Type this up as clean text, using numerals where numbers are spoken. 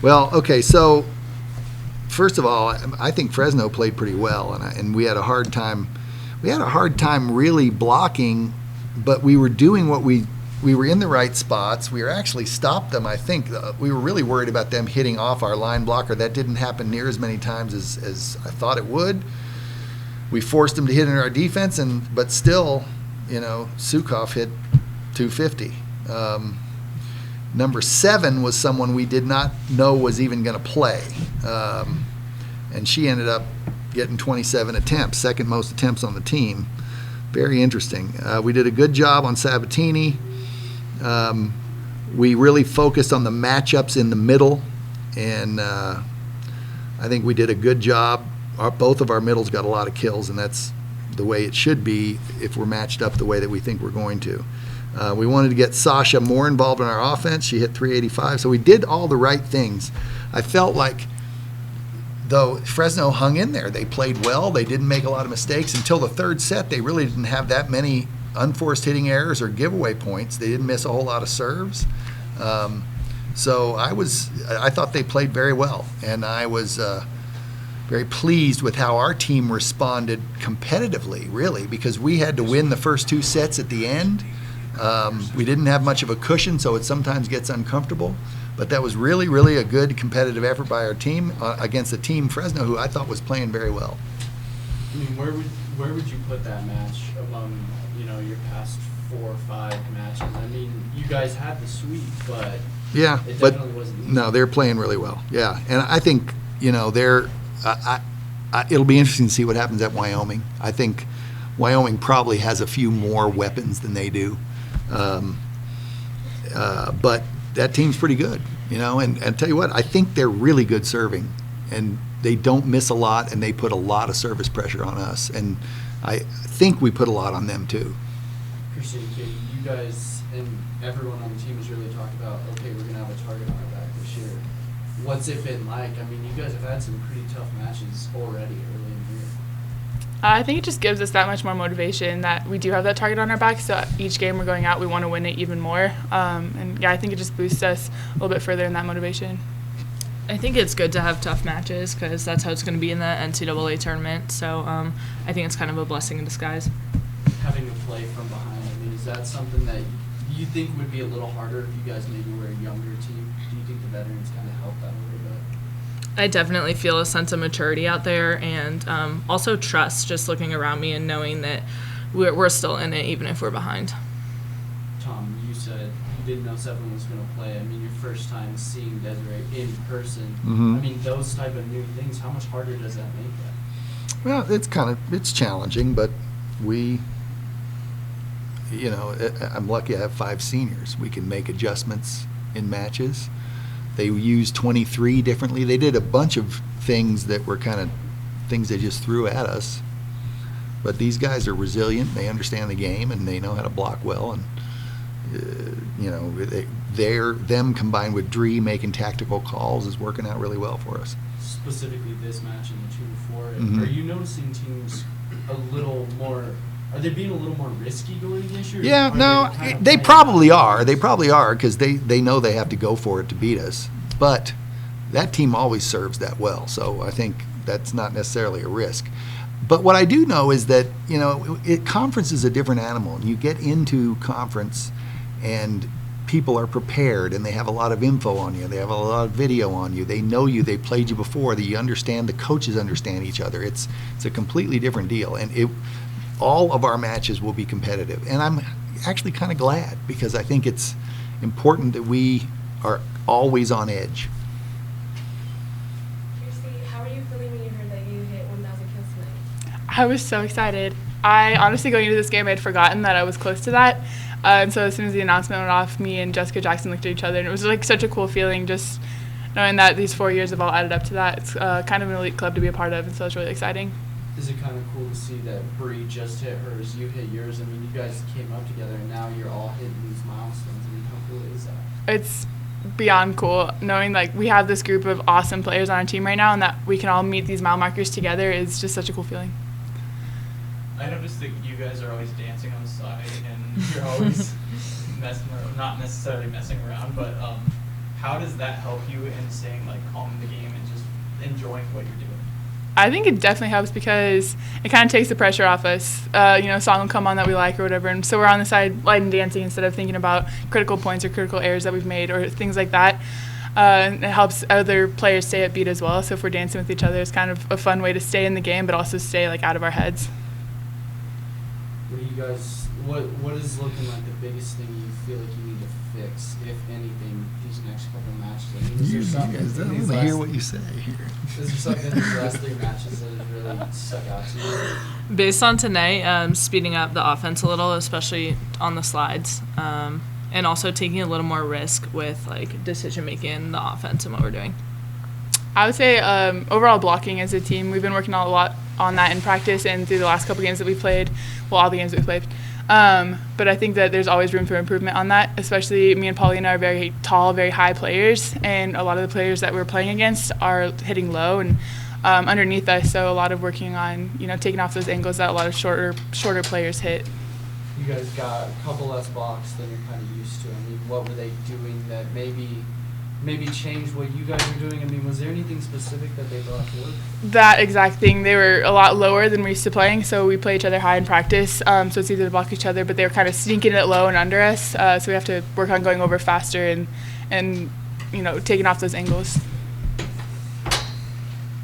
Well, okay, so first of all, I think Fresno played pretty well, and we had a hard time. We had a hard time really blocking, but we were doing what we were in the right spots. We were actually stopped them. I think we were really worried about them hitting off our line blocker. That didn't happen near as many times as I thought it would. We forced them to hit in our defense, but still, Sukov hit 250. Number 7 was someone we did not know was even going to play, and she ended up getting 27 attempts, second most attempts on the team. Very interesting. We did a good job on Sabatini. We really focused on the matchups in the middle, and I think we did a good job. Both of our middles got a lot of kills, and that's the way it should be if we're matched up the way that we think we're going to. We wanted to get Sasha more involved in our offense. She hit 385, so we did all the right things. I felt like, though, Fresno hung in there. They played well. They didn't make a lot of mistakes. Until the third set, they really didn't have that many unforced hitting errors or giveaway points. They didn't miss a whole lot of serves. So I thought they played very well, and I was very pleased with how our team responded competitively, really, because we had to win the first 2 sets at the end. We didn't have much of a cushion, so it sometimes gets uncomfortable. But that was really, really a good competitive effort by our team against a team, Fresno, who I thought was playing very well. I mean, where would you put that match among your past 4 or 5 matches? I mean, you guys had the sweep, but yeah, it definitely wasn't easy. No, they're playing really well. Yeah, and I think they're. It'll be interesting to see what happens at Wyoming. I think Wyoming probably has a few more weapons than they do, but that team's pretty good, And tell you what, I think they're really good serving, and they don't miss a lot, and they put a lot of service pressure on us, and I think we put a lot on them too. Christian, you guys and everyone on the team has really talked about, okay, we're gonna have a target on our back this year. What's it been like? I mean, you guys have had some pretty tough matches already early in the year. I think it just gives us that much more motivation that we do have that target on our back. So each game we're going out, we want to win it even more. And yeah, I think it just boosts us a little bit further in that motivation. I think it's good to have tough matches because that's how it's going to be in the NCAA tournament. So I think it's kind of a blessing in disguise. Having to play from behind, I mean, is that something that you think would be a little harder if you guys maybe were a younger team? Do you think the veterans kind of help that a little bit? I definitely feel a sense of maturity out there and also trust just looking around me and knowing that we're still in it even if we're behind. Tom, you said you didn't know Seven was going to play. I mean, your first time seeing Desiree in person. Mm-hmm. I mean, those type of new things, how much harder does that make that? Well, it's challenging, but we, I'm lucky I have 5 seniors. We can make adjustments in matches. They used 23 differently. They did a bunch of things that were kind of things they just threw at us. But these guys are resilient. They understand the game, and they know how to block well. And, them combined with Dree making tactical calls is working out really well for us. Specifically this match and the 2 before, Mm-hmm. Are you noticing teams a little more? Are they being a little more risky going against you? Yeah, no, they probably are. They probably are because they know they have to go for it to beat us. But that team always serves that well, so I think that's not necessarily a risk. But what I do know is that, conference is a different animal. You get into conference and people are prepared and they have a lot of info on you. They have a lot of video on you. They know you. They played you before. That you understand. The coaches understand each other. It's a completely different deal. And all of our matches will be competitive. And I'm actually kind of glad because I think it's important that we are always on edge. How are you feeling when you heard that you hit 1,000 kills tonight? I was so excited. I honestly, going into this game, I had forgotten that I was close to that. And so as soon as the announcement went off, me and Jessica Jackson looked at each other, and it was like such a cool feeling just knowing that these 4 years have all added up to that. It's kind of an elite club to be a part of, and so it's really exciting. Is it kind of cool to see that Bree just hit hers, you hit yours? I mean, you guys came up together, and now you're all hitting these milestones. I mean, how cool is that? It's beyond cool. Knowing like we have this group of awesome players on our team right now, and that we can all meet these mile markers together is just such a cool feeling. I noticed that you guys are always dancing on the side, and you're always not necessarily messing around, but how does that help you in staying like calm in the game and just enjoying what you're doing? I think it definitely helps because it kind of takes the pressure off us. A song will come on that we like or whatever, and so we're on the side light and dancing instead of thinking about critical points or critical errors that we've made or things like that. And it helps other players stay upbeat as well. So if we're dancing with each other, it's kind of a fun way to stay in the game, but also stay like out of our heads. What do you guys? What is looking like the biggest thing you feel like you need to fix, if anything, these next couple matches? I mean, is there something? guys in don't these want to hear last- what you say here. Is there something in these last 3 matches that has really stuck out to you? Based on tonight, speeding up the offense a little, especially on the slides, and also taking a little more risk with like decision making in the offense and what we're doing. I would say overall blocking as a team, we've been working a lot on that in practice and through the last couple games that we played, well, all the games that we played. But I think that there's always room for improvement on that, especially me and Paulina are very tall, very high players, and a lot of the players that we're playing against are hitting low and underneath us, so a lot of working on, taking off those angles that a lot of shorter players hit. You guys got a couple less blocks than you're kind of used to. I mean, what were they doing that maybe changed what you guys were doing? I mean, was there anything specific that they brought forward? That exact thing. They were a lot lower than we're used to playing, so we play each other high in practice, so it's easy to block each other, but they were kind of sneaking it low and under us, so we have to work on going over faster and taking off those angles.